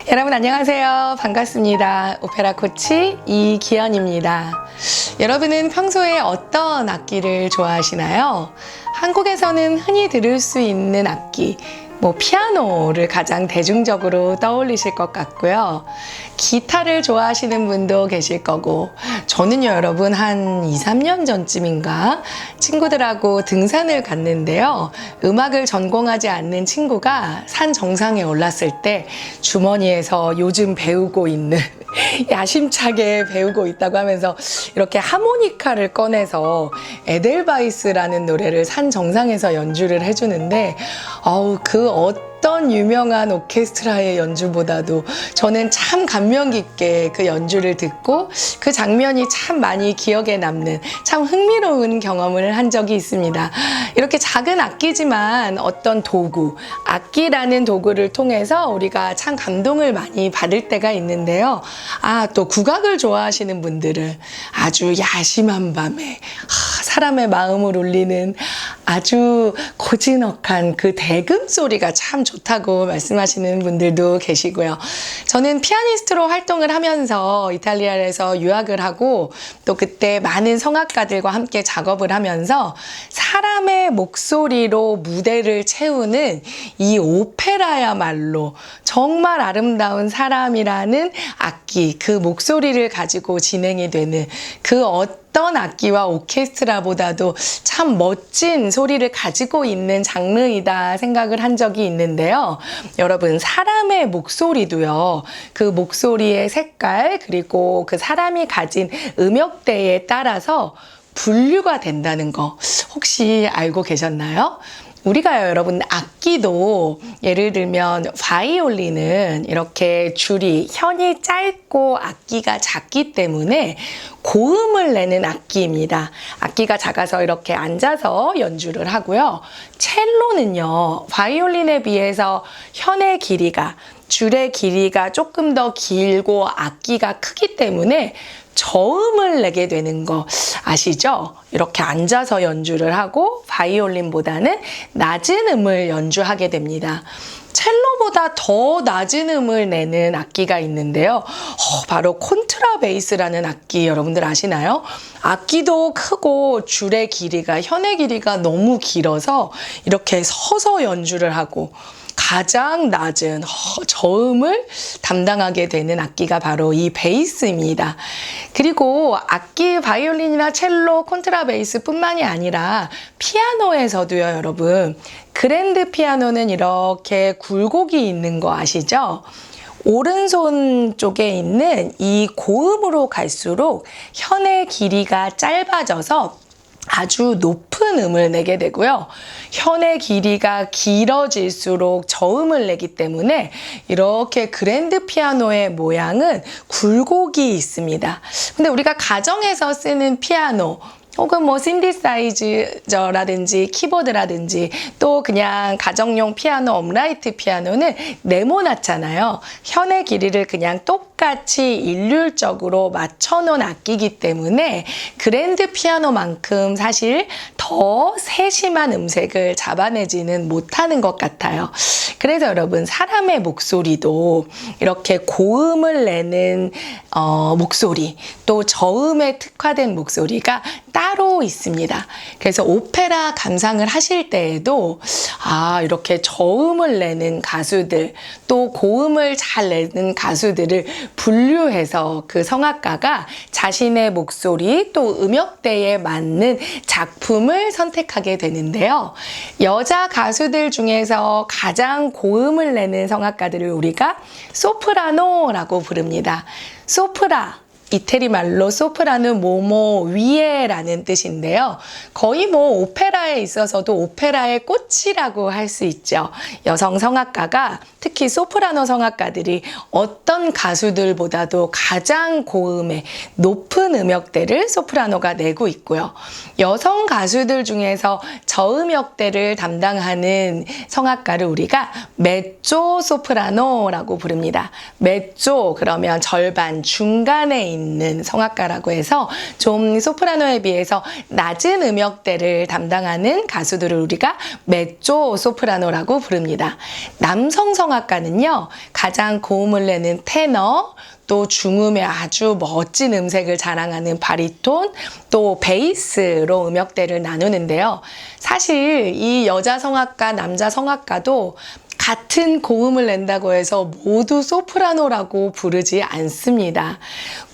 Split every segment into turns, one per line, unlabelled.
여러분 안녕하세요. 반갑습니다. 오페라 코치 이기현입니다. 여러분은 평소에 어떤 악기를 좋아하시나요? 한국에서는 흔히 들을 수 있는 악기, 피아노를 가장 대중적으로 떠올리실 것 같고요. 기타를 좋아하시는 분도 계실 거고, 저는요, 여러분, 한 2, 3년 전쯤인가 친구들하고 등산을 갔는데요. 음악을 전공하지 않는 친구가 산 정상에 올랐을 때 주머니에서 요즘 배우고 있는 야심차게 배우고 있다고 하면서 이렇게 하모니카를 꺼내서 에델바이스라는 노래를 산 정상에서 연주를 해주는데 그 어떤 유명한 오케스트라의 연주보다도 저는 참 감명 깊게 그 연주를 듣고 그 장면이 참 많이 기억에 남는 참 흥미로운 경험을 한 적이 있습니다. 이렇게 작은 악기지만 어떤 도구, 악기라는 도구를 통해서 우리가 참 감동을 많이 받을 때가 있는데요. 또 국악을 좋아하시는 분들은 아주 야심한 밤에 사람의 마음을 울리는 아주 고즈넉한 그 대금 소리가 참 좋다고 말씀하시는 분들도 계시고요. 저는 피아니스트로 활동을 하면서 이탈리아에서 유학을 하고 또 그때 많은 성악가들과 함께 작업을 하면서 사람의 목소리로 무대를 채우는 이 오페라야말로 정말 아름다운 사람이라는 악기, 그 목소리를 가지고 진행이 되는 그 어떤 악기와 오케스트라보다도 참 멋진 소리를 가지고 있는 장르이다 생각을 한 적이 있는데요. 여러분, 사람의 목소리도요, 그 목소리의 색깔 그리고 그 사람이 가진 음역대에 따라서 분류가 된다는 거 혹시 알고 계셨나요? 우리가요, 여러분, 악기도 예를 들면 바이올린은 이렇게 줄이, 현이 짧고 악기가 작기 때문에 고음을 내는 악기입니다. 악기가 작아서 이렇게 앉아서 연주를 하고요. 첼로는요, 바이올린에 비해서 현의 길이가, 줄의 길이가 조금 더 길고 악기가 크기 때문에 저음을 내게 되는 거 아시죠? 이렇게 앉아서 연주를 하고 바이올린보다는 낮은 음을 연주하게 됩니다. 첼로보다 더 낮은 음을 내는 악기가 있는데요. 바로 콘트라베이스라는 악기 여러분들 아시나요? 악기도 크고 줄의 길이가, 현의 길이가 너무 길어서 이렇게 서서 연주를 하고 가장 낮은 저음을 담당하게 되는 악기가 바로 이 베이스입니다. 그리고 악기 바이올린이나 첼로, 콘트라베이스 뿐만이 아니라 피아노에서도요, 여러분. 그랜드 피아노는 이렇게 굴곡이 있는 거 아시죠? 오른손 쪽에 있는 이 고음으로 갈수록 현의 길이가 짧아져서 아주 높은 음을 내게 되고요. 현의 길이가 길어질수록 저음을 내기 때문에 이렇게 그랜드 피아노의 모양은 굴곡이 있습니다. 근데 우리가 가정에서 쓰는 피아노 혹은 신디사이저라든지 키보드라든지 또 그냥 가정용 피아노, 업라이트 피아노는 네모나잖아요. 현의 길이를 그냥 똑같이 일률적으로 맞춰놓은 악기이기 때문에 그랜드 피아노만큼 사실 더 세심한 음색을 잡아내지는 못하는 것 같아요. 그래서 여러분, 사람의 목소리도 이렇게 고음을 내는 목소리, 또 저음에 특화된 목소리가 따로 있습니다. 그래서 오페라 감상을 하실 때에도 이렇게 저음을 내는 가수들, 또 고음을 잘 내는 가수들을 분류해서 그 성악가가 자신의 목소리 또 음역대에 맞는 작품을 선택하게 되는데요. 여자 가수들 중에서 가장 고음을 내는 성악가들을 우리가 소프라노라고 부릅니다. 소프라, 이태리 말로 소프라노 뭐뭐 위에라는 뜻인데요. 거의 오페라에 있어서도 오페라의 꽃이라고 할 수 있죠. 여성 성악가가, 특히 소프라노 성악가들이 어떤 가수들보다도 가장 고음의 높은 음역대를 소프라노가 내고 있고요. 여성 가수들 중에서 저음역대를 담당하는 성악가를 우리가 메조 소프라노라고 부릅니다. 메조, 그러면 절반, 중간에 있는 있는 성악가라고 해서 좀 소프라노에 비해서 낮은 음역대를 담당하는 가수들을 우리가 메조 소프라노라고 부릅니다. 남성 성악가는요, 가장 고음을 내는 테너, 또 중음의 아주 멋진 음색을 자랑하는 바리톤, 또 베이스로 음역대를 나누는데요. 사실 이 여자 성악가, 남자 성악가도 같은 고음을 낸다고 해서 모두 소프라노라고 부르지 않습니다.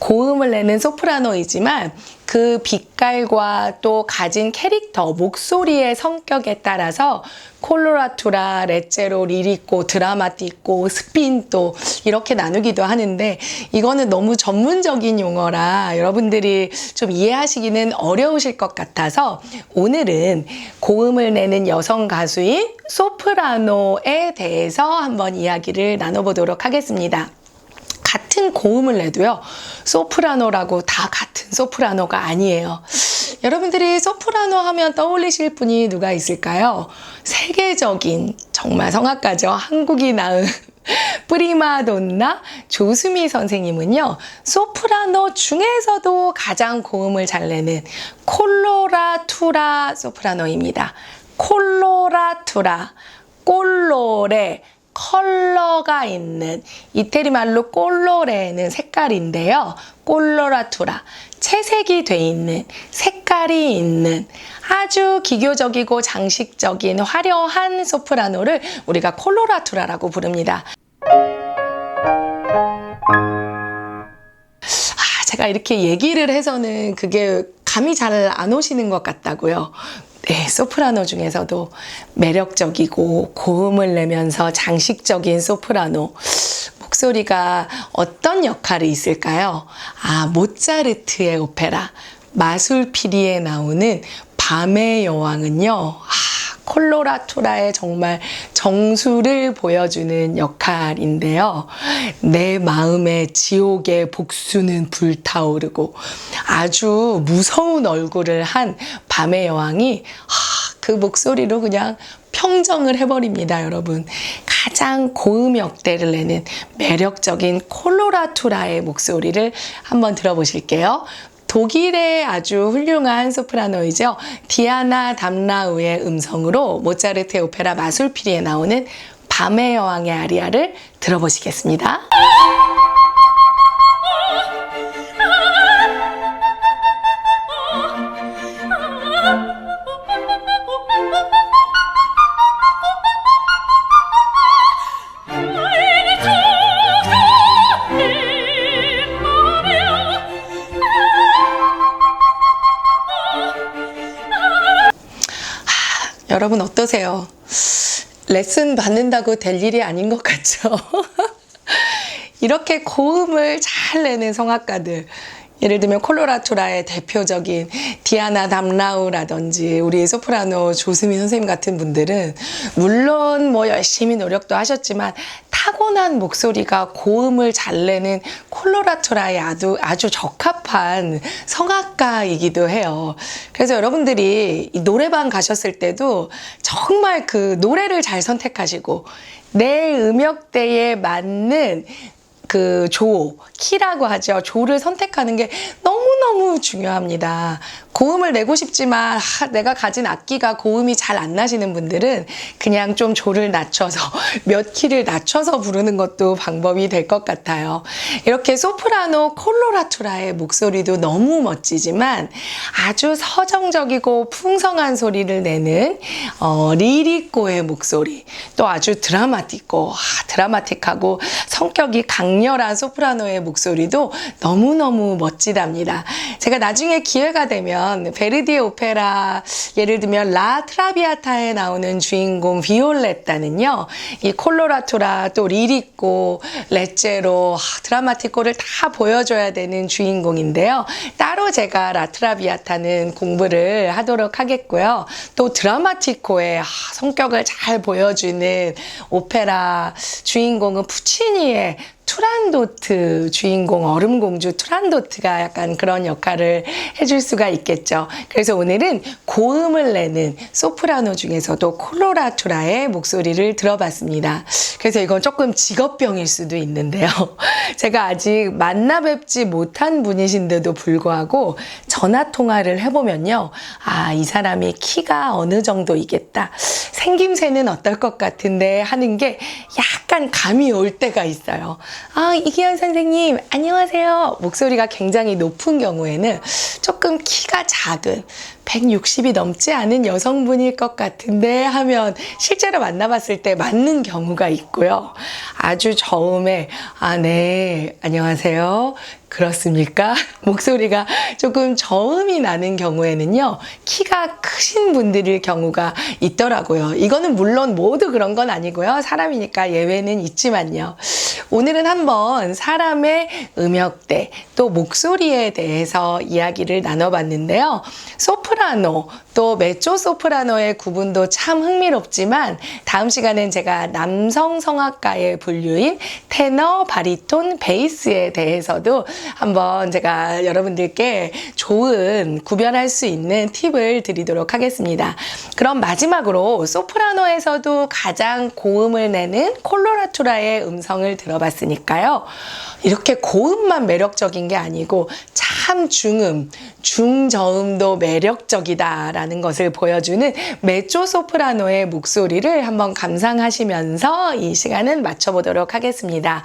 고음을 내는 소프라노이지만 그 빛깔과 또 가진 캐릭터, 목소리의 성격에 따라서 콜로라투라, 레제로, 리리꼬, 드라마티코, 스핀토 이렇게 나누기도 하는데 이거는 너무 전문적인 용어라 여러분들이 좀 이해하시기는 어려우실 것 같아서 오늘은 고음을 내는 여성 가수인 소프라노에 대해서 한번 이야기를 나눠보도록 하겠습니다. 같은 고음을 내도요, 소프라노라고 다 같은 소프라노가 아니에요. 여러분들이 소프라노 하면 떠올리실 분이 누가 있을까요? 세계적인 정말 성악가죠. 한국이 낳은 프리마돈나 조수미 선생님은요, 소프라노 중에서도 가장 고음을 잘 내는 콜로라투라 소프라노입니다. 콜로라투라, 꼴로레, 컬러가 있는, 이태리 말로 꼴로레는 색깔인데요. 꼴로라투라, 채색이 돼 있는, 색깔이 있는 아주 기교적이고 장식적인 화려한 소프라노를 우리가 콜로라투라라고 부릅니다. 제가 이렇게 얘기를 해서는 그게 감이 잘 안 오시는 것 같다고요. 네, 소프라노 중에서도 매력적이고 고음을 내면서 장식적인 소프라노. 목소리가 어떤 역할이 있을까요? 모차르트의 오페라 마술피리에 나오는 밤의 여왕은요, 콜로라투라의 정말 정수를 보여주는 역할인데요. 내 마음의 지옥의 복수는 불타오르고 아주 무서운 얼굴을 한 밤의 여왕이 그 목소리로 그냥 평정을 해버립니다, 여러분. 가장 고음 역대를 내는 매력적인 콜로라투라의 목소리를 한번 들어보실게요. 독일의 아주 훌륭한 소프라노이죠. 디아나 담라우의 음성으로 모차르트의 오페라 마술피리에 나오는 밤의 여왕의 아리아를 들어보시겠습니다. 여러분 어떠세요? 레슨 받는다고 될 일이 아닌 것 같죠? 이렇게 고음을 잘 내는 성악가들, 예를 들면 콜로라투라의 대표적인 디아나 담라우라든지 우리 소프라노 조수미 선생님 같은 분들은 물론 열심히 노력도 하셨지만 타고난 목소리가 고음을 잘 내는 콜로라투라에 아주 적합한 성악가이기도 해요. 그래서 여러분들이 노래방 가셨을 때도 정말 그 노래를 잘 선택하시고 내 음역대에 맞는 그 키라고 하죠. 조를 선택하는 게 너무너무 중요합니다. 고음을 내고 싶지만 내가 가진 악기가 고음이 잘 안 나시는 분들은 그냥 좀 조를 낮춰서 몇 키를 낮춰서 부르는 것도 방법이 될 것 같아요. 이렇게 소프라노 콜로라투라의 목소리도 너무 멋지지만 아주 서정적이고 풍성한 소리를 내는 리리꼬의 목소리, 또 아주 드라마틱하고 성격이 강렬한 소프라노의 목소리도 너무너무 멋지답니다. 제가 나중에 기회가 되면 베르디의 오페라, 예를 들면 라 트라비아타에 나오는 주인공 비올레타는요, 이 콜로라투라, 또 리리꼬, 레제로, 드라마티코를 다 보여줘야 되는 주인공인데요. 따로 제가 라 트라비아타는 공부를 하도록 하겠고요. 또 드라마티코의 성격을 잘 보여주는 오페라 주인공은 푸치니의 투란도트 주인공 얼음공주 투란도트가 약간 그런 역할을 해줄 수가 있겠죠. 그래서 오늘은 고음을 내는 소프라노 중에서도 콜로라투라의 목소리를 들어봤습니다. 그래서 이건 조금 직업병일 수도 있는데요. 제가 아직 만나 뵙지 못한 분이신데도 불구하고 전화 통화를 해보면요. 아, 이 사람이 키가 어느 정도이겠다. 생김새는 어떨 것 같은데 하는 게 약간 감이 올 때가 있어요. 아, 이기현 선생님, 안녕하세요. 목소리가 굉장히 높은 경우에는 조금 키가 작은 160이 넘지 않은 여성분일 것 같은데 하면 실제로 만나봤을 때 맞는 경우가 있고요. 아주 저음에 아, 네, 안녕하세요. 그렇습니까? 목소리가 조금 저음이 나는 경우에는요, 키가 크신 분들일 경우가 있더라고요. 이거는 물론 모두 그런 건 아니고요. 사람이니까 예외는 있지만요. 오늘은 한번 사람의 음역대 또 목소리에 대해서 이야기를 나눠봤는데요. 소프라노 또 메조 소프라노의 구분도 참 흥미롭지만 다음 시간엔 제가 남성 성악가의 분류인 테너, 바리톤, 베이스에 대해서도 한번 제가 여러분들께 좋은 구별할 수 있는 팁을 드리도록 하겠습니다. 그럼 마지막으로 소프라노에서도 가장 고음을 내는 콜로라투라의 음성을 들어봤으니까요. 이렇게 고음만 매력적인 게 아니고 참 중음, 중저음도 매력적이다라는 것을 보여주는 메조 소프라노의 목소리를 한번 감상하시면서 이 시간은 마쳐보도록 하겠습니다.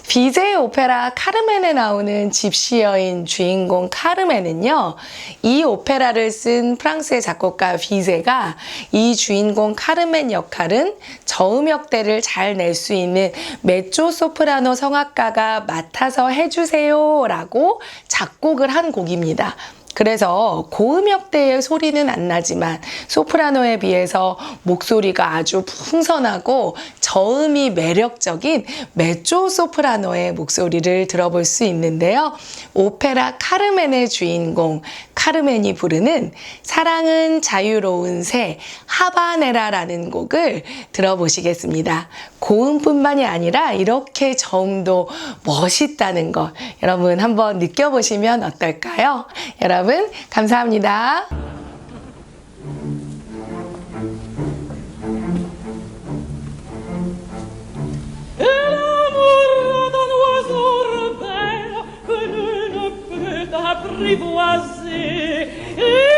비제의 오페라 카르멘에 나오는 집시 여인 주인공 카르멘은요, 이 오페라를 쓴 프랑스의 작곡가 비제가 이 주인공 카르멘 역할은 저음역대를 잘 낼 수 있는 메조 소프라노 성악가가 맡아서 해주세요 라고 작곡을 한 곡입니다. 그래서 고음역대의 소리는 안 나지만 소프라노에 비해서 목소리가 아주 풍선하고 저음이 매력적인 메조 소프라노의 목소리를 들어볼 수 있는데요. 오페라 카르멘의 주인공 카르멘이 부르는 사랑은 자유로운 새 하바네라라는 곡을 들어보시겠습니다. 고음뿐만이 아니라 이렇게 저음도 멋있다는 것 여러분 한번 느껴보시면 어떨까요? 여러분 감사합니다.
Apprivoiser